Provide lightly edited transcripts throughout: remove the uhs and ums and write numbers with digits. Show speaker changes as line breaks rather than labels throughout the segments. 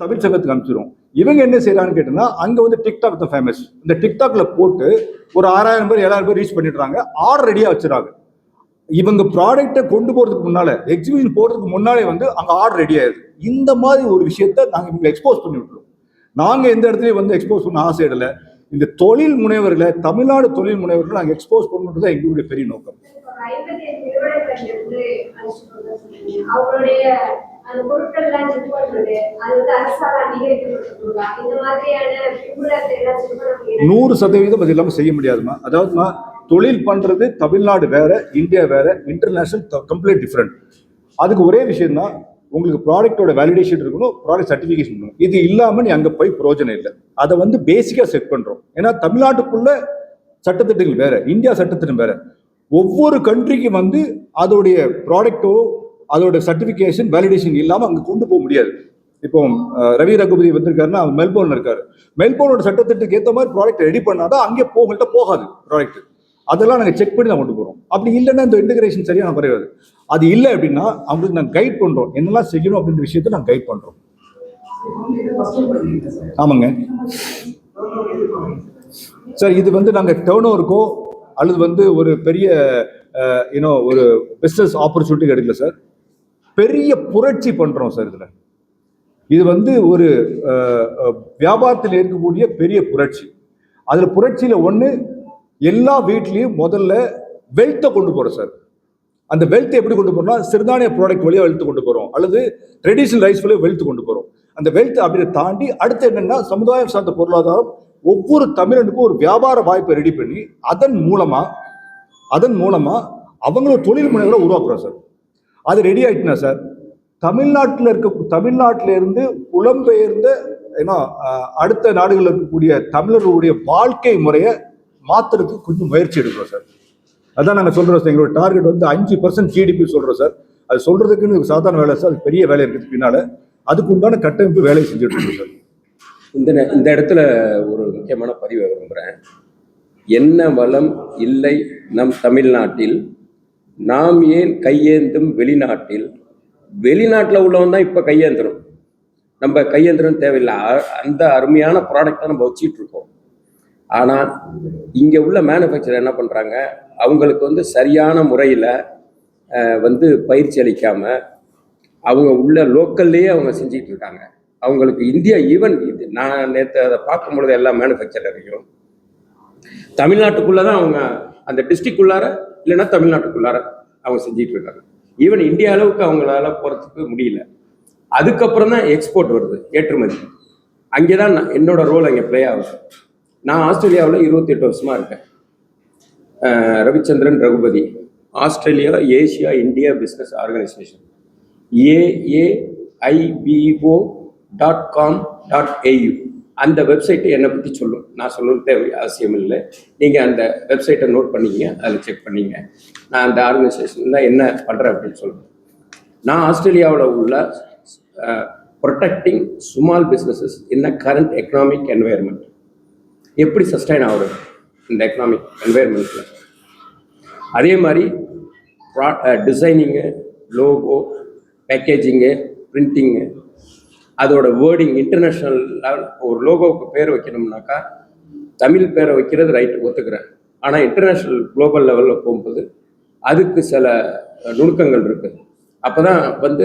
தமிழ் சங்கத்துக்கு அனுப்பிச்சிடும். இவங்க என்ன செய்யறாங்கன்னு கேட்டீங்கன்னா, அங்க வந்து டிக்டாக் தான் ஃபேமஸ். இந்த டிக்டாக்ல போட்டு ஒரு 6000 பேர் 7000 பேர் ரீச் பண்ணிடுறாங்க. ஆர்டர் ரெடியா வச்சிருக்காங்க. இவங்க ப்ராடக்ட்டை கொண்டு போறதுக்கு முன்னால, எக்ஸிபிஷன் போறதுக்கு முன்னாலே வந்து அங்க ஆர்டர் ரெடி ஆயிடுது. இந்த மாதிரி ஒரு விஷயத்த நாங்க இவங்க எக்ஸ்போஸ் பண்ணி விட்டுருவோம். நாங்க எந்த இடத்துலயும் வந்து எக்ஸ்போஸ் பண்ண ஆசை இடல. இந்த தொழில் முனைவர்களை, தமிழ்நாடு தொழில் முனைவர்களை நாங்க எக்ஸ்போஸ் பண்ணுறது தான் எங்களுடைய பெரிய நோக்கம்.
அந்த பொருட்கள்லாம் செக் பண்றது, அது வந்து அரசால் அங்கீகரிக்கப்பட்டிருக்குங்களா? இந்த மாதிரியான
100% அது இல்லாமல் செய்ய முடியாதுமா. அதாவதுமா, தொழில் பண்றது தமிழ்நாடு வேற, இந்தியா வேற, இன்டர்நேஷனல் கம்ப்ளீட் டிஃப்ரெண்ட். அதுக்கு ஒரே விஷயம் தான், உங்களுக்கு ப்ராடக்டோட வேலிடேஷன் இருக்கணும், ப்ராடக்ட் சர்டிஃபிகேஷன் இருக்கணும். இது இல்லாமல் நீ அங்கே போய் பிரயோஜனம் இல்லை. அதை வந்து பேசிக்காக செட் பண்ணுறோம். ஏன்னா தமிழ்நாட்டுக்குள்ள சட்டத்திட்டங்கள் வேற, இந்தியா சட்டத்திட்டம் வேற. ஒவ்வொரு கண்ட்ரிக்கும் வந்து அதோடைய ப்ராடக்டோ அதோட சர்டிபிகேஷன் வேலிடேஷன் இல்லாமல் அங்கே கொண்டு போக முடியாது. இப்போ ரவி ரகுபதி வந்திருக்காருன்னா அவர் மெல்போர்ன்ல இருக்காரு. மெல்போர்னோட சட்டத்திட்டத்துக்கு ஏற்ற மாதிரி ப்ராடக்ட் ரெடி பண்ணாதான் அங்கே போகாது ப்ராடக்ட். அதெல்லாம் நாங்கள் செக் பண்ணி தான் கொண்டு போகிறோம். அப்படி இல்லைன்னா இந்த இன்டகிரேஷன் சரியாக குறையாது. அது இல்லை அப்படின்னா அவங்களுக்கு நாங்கள் கைட் பண்ணுறோம், என்னெல்லாம் செய்யணும் அப்படின்ற விஷயத்தை நாங்கள் கைட் பண்ணுறோம். ஆமாங்க சார், இது வந்து நாங்கள் டேர்ன் ஓவருக்கோ அல்லது வந்து ஒரு பெரிய ஒரு பிஸ்னஸ் ஆப்பர்ச்சுனிட்டி எடுக்கல சார். பெரிய புரட்சி பண்றோம் சார். இது வந்து ஒரு வியாபாரத்தில் இருக்கக்கூடிய பெரிய புரட்சி. அதுல புரட்சியில ஒண்ணு, எல்லா வீட்லயும் முதல்ல வெல்த்தை கொண்டு போறோம் சார். அந்த வெல்த் எப்படி கொண்டு போறோம்னா, சிறுதானிய ப்ராடக்ட் வழியா வெல்த் கொண்டு போறோம், அல்லது ட்ரெடிஷனல் ரைஸ் வழியா வெல்த் கொண்டு போறோம். அந்த வெல்த் அப்படியே தாண்டி அடுத்து என்னன்னா, சமுதாயம் சார்ந்த பொருளாதாரம். ஒவ்வொரு தமிழனுக்கும் ஒரு வியாபார வாய்ப்பை ரெடி பண்ணி அதன் மூலமா அவங்களோட தொழில் முனைவரை உருவாக்குறோம் சார். அது ரெடி ஆயிட்டுனா சார், தமிழ்நாட்டில இருந்து புலம்பெயர்ந்த அடுத்த நாடுகளில் இருக்கக்கூடிய தமிழர்களுடைய வாழ்க்கை முறையை மாத்துறதுக்கு கொஞ்சம் முயற்சி எடுக்கிறோம் சார். அதான் நாங்கள் சொல்றோம் சார். எங்களோட டார்கெட் வந்து 5% GDP சொல்றோம் சார். அது சொல்றதுக்குன்னு சாதாரண வேலை சார், அது பெரிய வேலை இருக்குது பின்னால. அதுக்கு உண்டான கட்டமைப்பு வேலையை செஞ்சுட்டு இருக்கோம் சார்.
இந்த இடத்துல ஒரு முக்கியமான பதிவை விரும்புகிறேன். என்ன வளம் இல்லை நம் தமிழ்நாட்டில், நாம் ஏன் கையேந்தும் வெளிநாட்டில்? வெளிநாட்டில் உள்ளவன் தான் இப்போ கையேந்துடும், நம்ம கையேந்திரம் தேவையில்லை. அந்த அருமையான ப்ராடக்டை நம்ம வச்சிட்டு இருக்கோம். ஆனால் இங்கே உள்ள மேனுஃபேக்சர் என்ன பண்ணுறாங்க, அவங்களுக்கு வந்து சரியான முறையில் வந்து பயிற்சி அளிக்காமல் அவங்க உள்ள லோக்கல்லையே அவங்க செஞ்சுட்டு இருக்காங்க. அவங்களுக்கு இந்தியா ஈவன் இது நான் நேற்று அதை பார்க்கும் பொழுது எல்லா மேனுஃபேக்சரையும் தமிழ்நாட்டுக்குள்ளே தான் அவங்க அந்த டிஸ்ட்ரிக்ட்குள்ளார இல்லைன்னா தமிழ்நாட்டுக்குள்ளார அவங்க செஞ்சிட்டு இருக்காங்க. ஈவன் இந்தியா அளவுக்கு அவங்களால போகிறதுக்கு முடியல. அதுக்கப்புறம் தான் எக்ஸ்போர்ட் வருது, ஏற்றுமதி. அங்கே தான் என்னோட ரோல் அங்கே ப்ளே ஆகுது. நான் ஆஸ்திரேலியாவில் 28 வருஷமாக இருக்கேன். Ravichandran Raghupathi, Australia Asia India business organisation, AAIBO.com.au அந்த வெப்சைட்டை என்னை பற்றி சொல்லும். நான் சொல்லணும் தேவை அவசியம் இல்லை. நீங்கள் அந்த வெப்சைட்டை நோட் பண்ணிங்க, அதில் செக் பண்ணிங்க. நான் அந்த ஆர்கனைசேஷனில் என்ன பண்ணுறேன் அப்படின்னு சொல்லுவேன். நான் ஆஸ்திரேலியாவில் உள்ள ப்ரொடெக்டிங் ஸ்மால் பிஸ்னஸஸ் இன் கரண்ட் எக்கனாமிக் என்வைரன்மெண்ட், எப்படி சஸ்டைன் ஆகுறது இந்த எக்கனாமிக் என்வைரன்மெண்ட்டில். அதே மாதிரி டிசைனிங்கு, லோகோ, பேக்கேஜிங்கு, பிரிண்டிங்கு, அதோட வேர்டிங் இன்டர்நேஷ்னல் லெவல். ஒரு லோகோவுக்கு பேர் வைக்கணும்னாக்கா தமிழ் பேரை வைக்கிறது ரைட்டு, ஒத்துக்கிறேன். ஆனால் இன்டர்நேஷ்னல் குளோபல் லெவலில் போகும்போது அதுக்கு சில நுணுக்கங்கள் இருக்குது. அப்போ தான் வந்து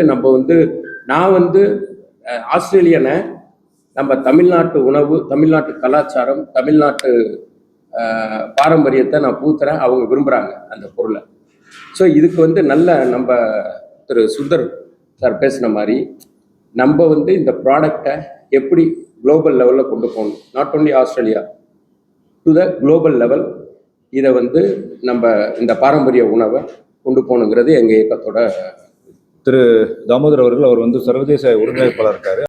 நான் வந்து ஆஸ்திரேலியனை நம்ம தமிழ்நாட்டு உணவு, தமிழ்நாட்டு கலாச்சாரம், தமிழ்நாட்டு பாரம்பரியத்தை நான் பூத்துறேன். அவங்க விரும்புகிறாங்க அந்த பொருளை. ஸோ இதுக்கு வந்து நல்ல நம்ம திரு சுந்தர் சார் பேசின மாதிரி நம்ம வந்து இந்த ப்ராடக்டை எப்படி குளோபல் லெவலில் கொண்டு போகணும், not only Australia to the global level. இதை வந்து நம்ம இந்த பாரம்பரிய உணவை கொண்டு போகணுங்கிறது எங்கள் இயக்கத்தோட.
திரு தாமோதர் அவர்கள், அவர் வந்து சர்வதேச ஒருங்கிணைப்பாளர் இருக்காரு.